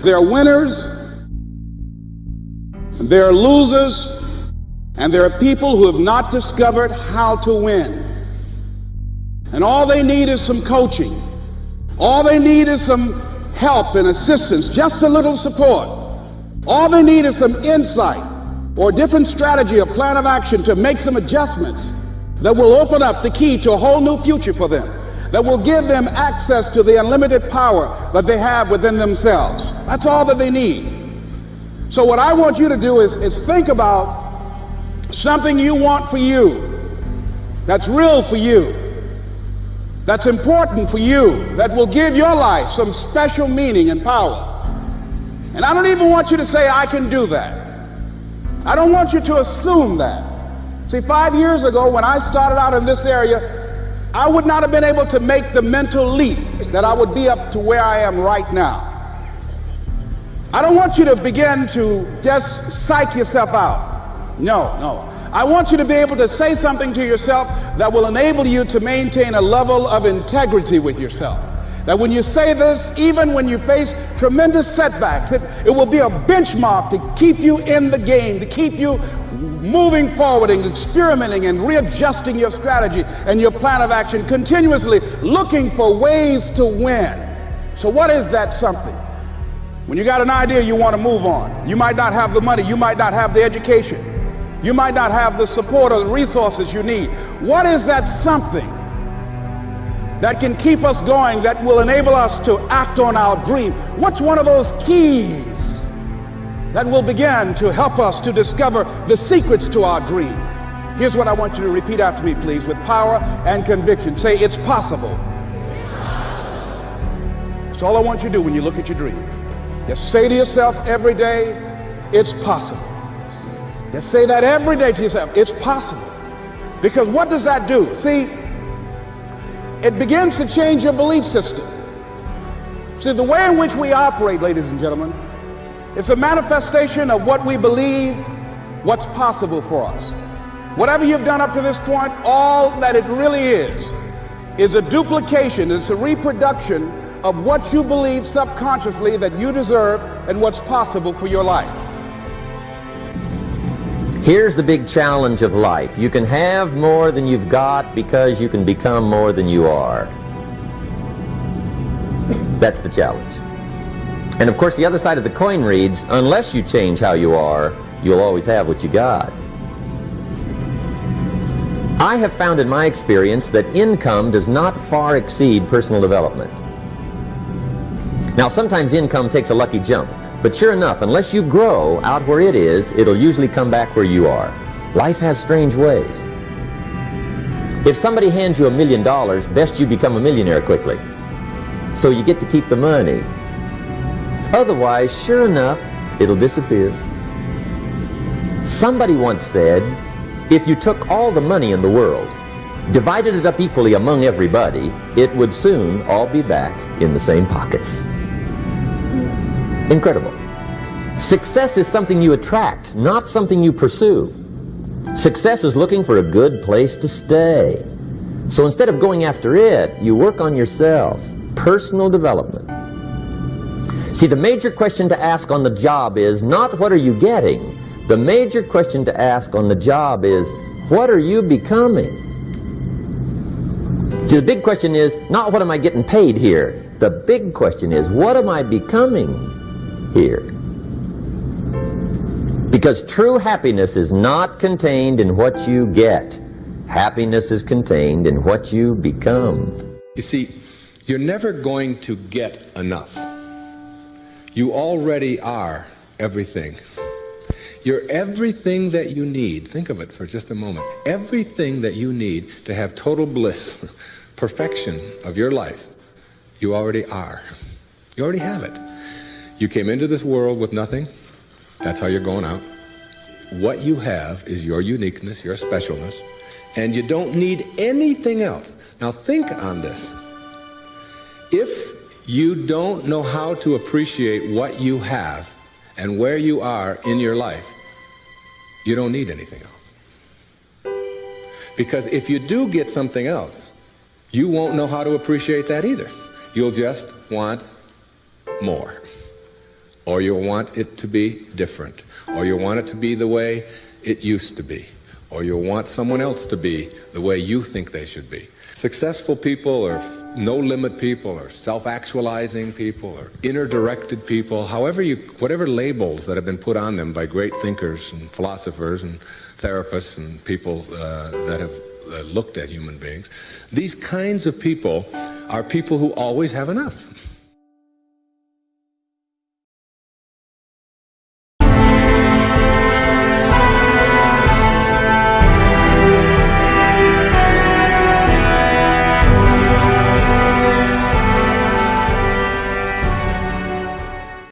There are winners, and there are losers, and there are people who have not discovered how to win. And all they need is some coaching. All they need is some help and assistance, just a little support. All they need is some insight or a different strategy, a plan of action to make some adjustments that will open up the key to a whole new future for them, that will give them access to the unlimited power that they have within themselves. That's all that they need. So what I want you to do is think about something you want for you, that's real for you, that's important for you, that will give your life some special meaning and power. And I don't even want you to say, I can do that. I don't want you to assume that. See, 5 years ago when I started out in this area, I would not have been able to make the mental leap that I would be up to where I am right now. I don't want you to begin to just psych yourself out. No. I want you to be able to say something to yourself that will enable you to maintain a level of integrity with yourself. That when you say this, even when you face tremendous setbacks, it will be a benchmark to keep you in the game, to keep you moving forward and experimenting and readjusting your strategy and your plan of action, continuously looking for ways to win. So what is that something? When you got an idea you want to move on, you might not have the money, you might not have the education, you might not have the support or the resources you need. What is that something that can keep us going, that will enable us to act on our dream? What's one of those keys that will begin to help us to discover the secrets to our dream? Here's what I want you to repeat after me, please, with power and conviction. Say, it's possible. That's all I want you to do when you look at your dream. Just say to yourself every day, it's possible. Just say that every day to yourself, it's possible. Because what does that do? See, it begins to change your belief system. See, the way in which we operate, ladies and gentlemen, it's a manifestation of what we believe, what's possible for us. Whatever you've done up to this point, all that it really is a duplication, it's a reproduction of what you believe subconsciously that you deserve and what's possible for your life. Here's the big challenge of life. You can have more than you've got because you can become more than you are. That's the challenge. And of course the other side of the coin reads, unless you change how you are, you'll always have what you got. I have found in my experience that income does not far exceed personal development. Now sometimes income takes a lucky jump. But sure enough, unless you grow out where it is, it'll usually come back where you are. Life has strange ways. If somebody hands you $1 million, best you become a millionaire quickly, so you get to keep the money. Otherwise, sure enough, it'll disappear. Somebody once said, if you took all the money in the world, divided it up equally among everybody, it would soon all be back in the same pockets. Incredible. Success is something you attract, not something you pursue. Success is looking for a good place to stay. So instead of going after it, you work on yourself. Personal development. See, the major question to ask on the job is not what are you getting? The major question to ask on the job is what are you becoming? See, the big question is not what am I getting paid here? The big question is what am I becoming here? Because true happiness is not contained in what you get. Happiness is contained in what you become. You see, you're never going to get enough. You already are everything. You're everything that you need. Think of it for just a moment. Everything that you need to have total bliss, perfection of your life, you already are. You already have it. You came into this world with nothing. That's how you're going out. What you have is your uniqueness, your specialness, and you don't need anything else. Now think on this. If you don't know how to appreciate what you have and where you are in your life, you don't need anything else. Because if you do get something else, you won't know how to appreciate that either. You'll just want more. or you want it to be different, or you want it to be the way it used to be, or you want someone else to be the way you think they should be. Successful people or no-limit people or self-actualizing people or inner-directed people, whatever labels that have been put on them by great thinkers and philosophers and therapists and people that have looked at human beings, these kinds of people are people who always have enough.